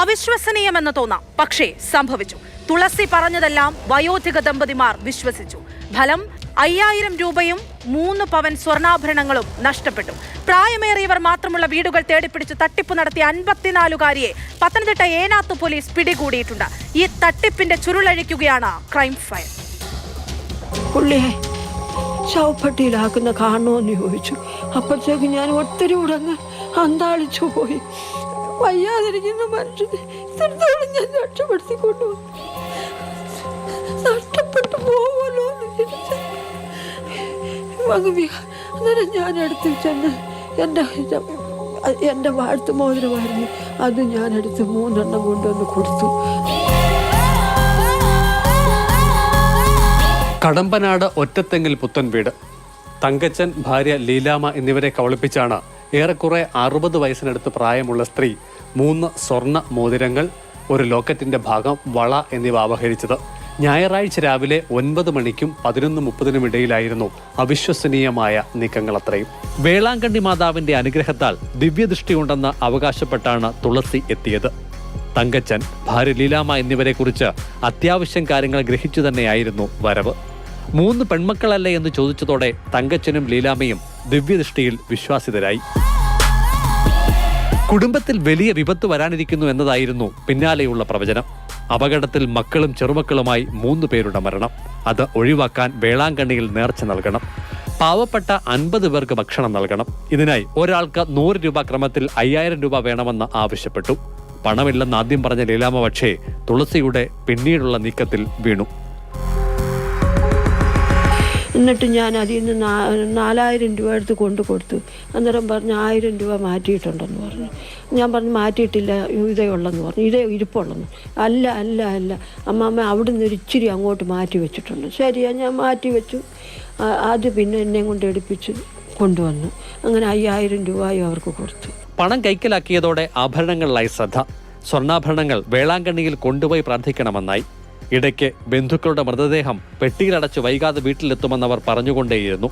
അവിശ്വസനീയമെന്ന് തോന്നാം, പക്ഷേ സംഭവിച്ചു. തുളസി പറഞ്ഞതെല്ലാം വയോധിക ദമ്പതിമാർ വിശ്വസിച്ചു. ഫലം 5000 രൂപയും 3 പവൻ സ്വർണ്ണാഭരണങ്ങളും നഷ്ടപ്പെട്ടു. പ്രായമേറിയവർ മാത്രമുള്ള വീടുകൾ തേടിപ്പിടിച്ച് തട്ടിപ്പ് നടത്തിയ 54-കാരിയെ പത്തനംതിട്ട ഏനാത്ത് പോലീസ് പിടികൂടിയിട്ടുണ്ട്. ഈ തട്ടിപ്പിന്റെ ചുരുളഴിക്കുകയാണ് ക്രൈംഫയർ. പുള്ളിയെ ശവപ്പെട്ടിയിലാക്കുന്ന കാണുമെന്ന് ചോദിച്ചു. അപ്പോഴത്തേക്ക് ഞാൻ ഒത്തിരി ഉടങ്ങ് അന്താളിച്ചു പോയി. വയ്യാതിരിക്കുന്ന മനുഷ്യനെ ഇത്രത്തോളം ഞാൻ രക്ഷപ്പെടുത്തിക്കൊണ്ടു നഷ്ടപ്പെട്ടു പോകുമല്ലോ എന്ന് അന്നേരം ഞാൻ എടുത്ത് ചെന്ന് എൻ്റെ വാഴ്ത്തു മോതിരമായിരുന്നു, അത് ഞാനെടുത്ത് 3 എണ്ണം കൊണ്ടുവന്ന് കൊടുത്തു. കടമ്പനാട് ഒറ്റത്തെങ്ങിൽ പുത്തൻ വീട്. തങ്കച്ചൻ, ഭാര്യ ലീലാമ്മ എന്നിവരെ കബളിപ്പിച്ചാണ് ഏറെക്കുറെ 60 വയസ്സിനടുത്ത് പ്രായമുള്ള സ്ത്രീ 3 സ്വർണ്ണ മോതിരങ്ങൾ, ഒരു ലോക്കറ്റിന്റെ ഭാഗം, വള എന്നിവ അപഹരിച്ചത്. ഞായറാഴ്ച രാവിലെ 9 മണിക്കും 11:30 ഇടയിലായിരുന്നു അവിശ്വസനീയമായ നീക്കങ്ങളത്രയും. വേളാങ്കണ്ണി മാതാവിന്റെ അനുഗ്രഹത്താൽ ദിവ്യദൃഷ്ടിയുണ്ടെന്ന് അവകാശപ്പെട്ടാണ് തുളസി എത്തിയത്. തങ്കച്ചൻ, ഭാര്യ ലീലാമ്മ എന്നിവരെ കുറിച്ച് അത്യാവശ്യം കാര്യങ്ങൾ ഗ്രഹിച്ചു തന്നെയായിരുന്നു വരവ്. 3 പെൺമക്കളല്ലേ എന്ന് ചോദിച്ചതോടെ തങ്കച്ചനും ലീലാമ്മയും ദിവ്യദൃഷ്ടിയിൽ വിശ്വാസിതരായി. കുടുംബത്തിൽ വലിയ വിപത്ത് വരാനിരിക്കുന്നു എന്നതായിരുന്നു പിന്നാലെയുള്ള പ്രവചനം. അപകടത്തിൽ മക്കളും ചെറുമക്കളുമായി 3 പേരുടെ മരണം. അത് ഒഴിവാക്കാൻ വേളാങ്കണ്ണിയിൽ നേർച്ച നൽകണം. പാവപ്പെട്ട 50 പേർക്ക് ഭക്ഷണം നൽകണം. ഇതിനായി ഒരാൾക്ക് 100 രൂപ ക്രമത്തിൽ 5000 രൂപ വേണമെന്ന് ആവശ്യപ്പെട്ടു. പണമില്ലെന്ന് ആദ്യം പറഞ്ഞ ലീലാമ്മ പക്ഷേ തുളസിയുടെ പിന്നീടുള്ള നീക്കത്തിൽ വീണു. എന്നിട്ട് ഞാൻ അതിൽ നിന്ന് 4000 രൂപ എടുത്ത് കൊണ്ടു കൊടുത്തു. അന്നേരം പറഞ്ഞ് 1000 രൂപ മാറ്റിയിട്ടുണ്ടെന്ന് പറഞ്ഞു. ഞാൻ പറഞ്ഞു മാറ്റിയിട്ടില്ല, ഇതേ ഉള്ളെന്ന് പറഞ്ഞു, ഇതേ ഇരിപ്പുള്ളെന്ന്. അല്ല അല്ല അല്ല അമ്മാമ്മ അവിടുന്ന് ഒരു ഇച്ചിരി അങ്ങോട്ട് മാറ്റി വെച്ചിട്ടുണ്ട്. ശരിയാ, ഞാൻ മാറ്റി വെച്ചു. അത് പിന്നെ എന്നെ കൊണ്ട് എടുപ്പിച്ച് കൊണ്ടുവന്നു. അങ്ങനെ 5000 രൂപയും അവർക്ക് കൊടുത്തു. പണം കൈക്കലാക്കിയതോടെ ആഭരണങ്ങളിലായി ശ്രദ്ധ. സ്വർണ്ണാഭരണങ്ങൾ വേളാങ്കണ്ണിയിൽ കൊണ്ടുപോയി പ്രാർത്ഥിക്കണമെന്നായി. ഇടയ്ക്ക് ബന്ധുക്കളുടെ മൃതദേഹം പെട്ടിയിലടച്ച് വൈകാതെ വീട്ടിലെത്തുമെന്നവർ പറഞ്ഞുകൊണ്ടേയിരുന്നു.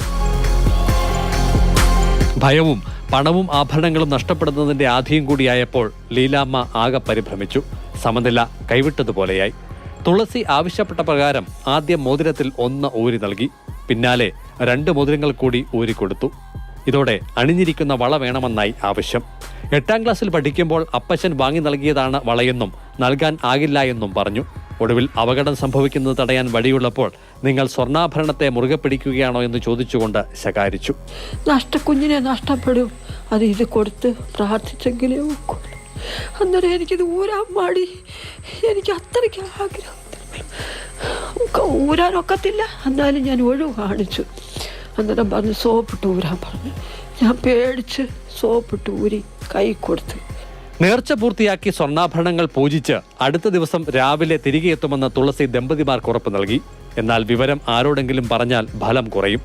ഭയവും പണവും ആഭരണങ്ങളും നഷ്ടപ്പെടുന്നതിന്റെ ആധിയും കൂടിയായപ്പോൾ ലീലാമ്മ ആകെ പരിഭ്രമിച്ചു. സമനില കൈവിട്ടതുപോലെയായി. തുളസി ആവശ്യപ്പെട്ട പ്രകാരം ആദ്യം മോതിരത്തിൽ 1 ഊരി നൽകി. പിന്നാലെ 2 മോതിരങ്ങൾ കൂടി ഊരിക്കൊടുത്തു. ഇതോടെ അണിഞ്ഞിരിക്കുന്ന വള വേണമെന്നായി ആവശ്യം. 8ാം ക്ലാസ്സിൽ പഠിക്കുമ്പോൾ അപ്പച്ചൻ വാങ്ങി നൽകിയതാണ് വളയെന്നും നൽകാൻ ആകില്ല എന്നും പറഞ്ഞു. ഒടുവിൽ അപകടം സംഭവിക്കുന്നത് തടയാൻ വഴിയുള്ളപ്പോൾ നിങ്ങൾ സ്വർണ്ണാഭരണത്തെ മുറുകെ പിടിക്കുകയാണോ എന്ന് ചോദിച്ചുകൊണ്ട് ശകാരിച്ചു. കുഞ്ഞിനെ നഷ്ടപ്പെടും, അത് ഇത് കൊടുത്ത് പ്രാർത്ഥിച്ചെങ്കിലേ ഒക്കൂ. അന്നേരം എനിക്കിത് ഊരാൻ പാടി. എനിക്ക് അത്രയ്ക്ക് ആഗ്രഹം, ഊരാനൊക്കത്തില്ല. എന്നാലും ഞാൻ ഒഴിവ് കാണിച്ചു. അന്നേരം പറഞ്ഞ് സോപ്പിട്ട് ഊരാൻ പറഞ്ഞു. ഞാൻ പേടിച്ച് സോപ്പിട്ട് ഊരി കൈ കൊടുത്തു. നേർച്ച പൂർത്തിയാക്കി സ്വർണ്ണാഭരണങ്ങൾ പൂജിച്ച് അടുത്ത ദിവസം രാവിലെ തിരികെ എത്തുമെന്ന് തുളസി ദമ്പതിമാർക്ക് ഉറപ്പ് നൽകി. എന്നാൽ വിവരം ആരോടെങ്കിലും പറഞ്ഞാൽ ഫലം കുറയും.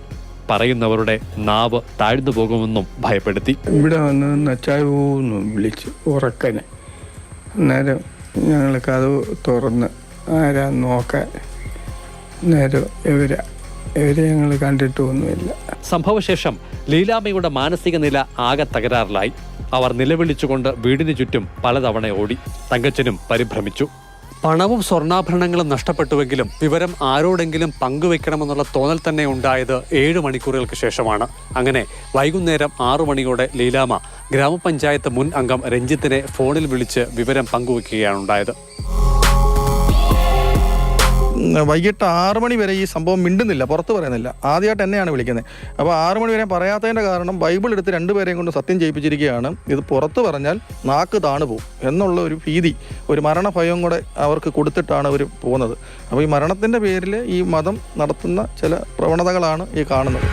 പറയുന്നവരുടെ നാവ് താഴ്ന്നു പോകുമെന്നും ഭയപ്പെടുത്തി. ഇവിടെ വന്ന് നച്ചാവൂന്ന് വിളിച്ചു ഉറക്കനെ. നേരം ഞങ്ങൾ കഥവ് തുറന്ന് ആരാ നോക്കാൻ നേരം ഇവരെ ഞങ്ങൾ കണ്ടിട്ടൊന്നുമില്ല. സംഭവശേഷം ലീലാമ്മയുടെ മാനസിക നില ആകെ തകരാറിലായി. അവർ നിലവിളിച്ചുകൊണ്ട് വീടിനു ചുറ്റും പലതവണ ഓടി. തങ്കച്ചനും പരിഭ്രമിച്ചു. പണവും സ്വർണ്ണാഭരണങ്ങളും നഷ്ടപ്പെട്ടുവെങ്കിലും വിവരം ആരോടെങ്കിലും പങ്കുവെക്കണമെന്നുള്ള തോന്നൽ തന്നെ ഉണ്ടായത് 7 മണിക്കൂറുകൾക്ക് ശേഷമാണ്. അങ്ങനെ വൈകുന്നേരം 6 മണിയോടെ ലീലാമ്മ ഗ്രാമപഞ്ചായത്ത് മുൻ അംഗം രഞ്ജിത്തിനെ ഫോണിൽ വിളിച്ച് വിവരം പങ്കുവെക്കുകയാണുണ്ടായത്. വൈകിട്ട് 6 മണി വരെ ഈ സംഭവം മിണ്ടുന്നില്ല, പുറത്ത് പറയുന്നില്ല. ആദ്യമായിട്ട് എന്നെയാണ് വിളിക്കുന്നത്. അപ്പോൾ 6 മണി വരെ പറയാത്തതിൻ്റെ കാരണം ബൈബിൾ എടുത്ത് 2 പേരെയും കൊണ്ട് സത്യം ചെയ്യിപ്പിച്ചിരിക്കുകയാണ്. ഇത് പുറത്ത് പറഞ്ഞാൽ നാക്ക് താണു പോകും എന്നുള്ള ഒരു ഭീതി, ഒരു മരണഭയം കൂടെ അവർക്ക് കൊടുത്തിട്ടാണ് അവർ പോകുന്നത്. അപ്പോൾ ഈ മരണത്തിൻ്റെ പേരിൽ ഈ മതം നടത്തുന്ന ചില പ്രവണതകളാണ് ഈ കാണുന്നത്.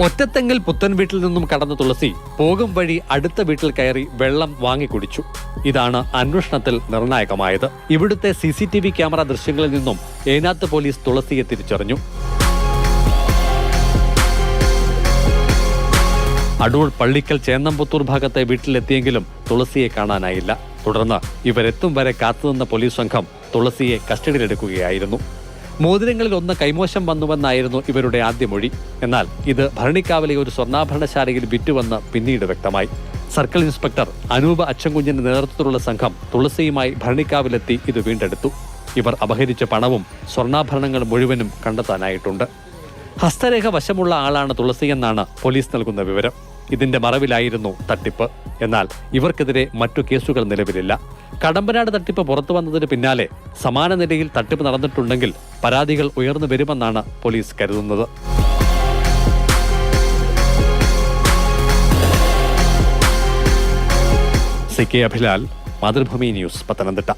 ഒറ്റത്തെങ്ങിൽ പുത്തൻ വീട്ടിൽ നിന്നും കടന്ന തുളസി പോകും വഴി അടുത്ത വീട്ടിൽ കയറി വെള്ളം വാങ്ങിക്കുടിച്ചു. ഇതാണ് അന്വേഷണത്തിൽ നിർണായകമായത്. ഇവിടുത്തെ CCTV ക്യാമറ ദൃശ്യങ്ങളിൽ നിന്നും ഏനാത്ത് പോലീസ് തുളസിയെ തിരിച്ചറിഞ്ഞു. അടൂർ പള്ളിക്കൽ ചേന്നമ്പുത്തൂർ ഭാഗത്തെ വീട്ടിലെത്തിയെങ്കിലും തുളസിയെ കാണാനായില്ല. തുടർന്ന് ഇവരെത്തും വരെ കാത്തുനിന്ന പോലീസ് സംഘം തുളസിയെ കസ്റ്റഡിയിലെടുക്കുകയായിരുന്നു. മോതിരങ്ങളിൽ ഒന്ന് കൈമോശം വന്നുവെന്നായിരുന്നു ഇവരുടെ ആദ്യ മൊഴി. എന്നാൽ ഇത് ഭരണിക്കാവിലെ ഒരു സ്വർണ്ണാഭരണശാലയിൽ വിറ്റുവെന്ന് പിന്നീട് വ്യക്തമായി. സർക്കിൾ ഇൻസ്പെക്ടർ അനൂപ് അച്ചൻകുഞ്ഞിന്റെ നേതൃത്വത്തിലുള്ള സംഘം തുളസിയുമായി ഭരണിക്കാവിലെത്തി ഇത് വീണ്ടെടുത്തു. ഇവർ അപഹരിച്ച പണവും സ്വർണ്ണാഭരണങ്ങൾ മുഴുവനും കണ്ടെത്താനായിട്ടുണ്ട്. ഹസ്തരേഖ വശമുള്ള ആളാണ് തുളസിയെന്നാണ് പോലീസ് നൽകുന്ന വിവരം. ഇതിന്റെ മറവിലായിരുന്നു തട്ടിപ്പ്. എന്നാൽ ഇവർക്കെതിരെ മറ്റു കേസുകൾ നിലവിലില്ല. കടമ്പനാട് തട്ടിപ്പ് പുറത്തു വന്നതിന് പിന്നാലെ സമാന നിലയിൽ തട്ടിപ്പ് നടന്നിട്ടുണ്ടെങ്കിൽ പരാതികൾ ഉയർന്നു വരുമെന്നാണ് പോലീസ് കരുതുന്നത്. CK Abhilal, Mathrubhumi news, Pathanamthitta.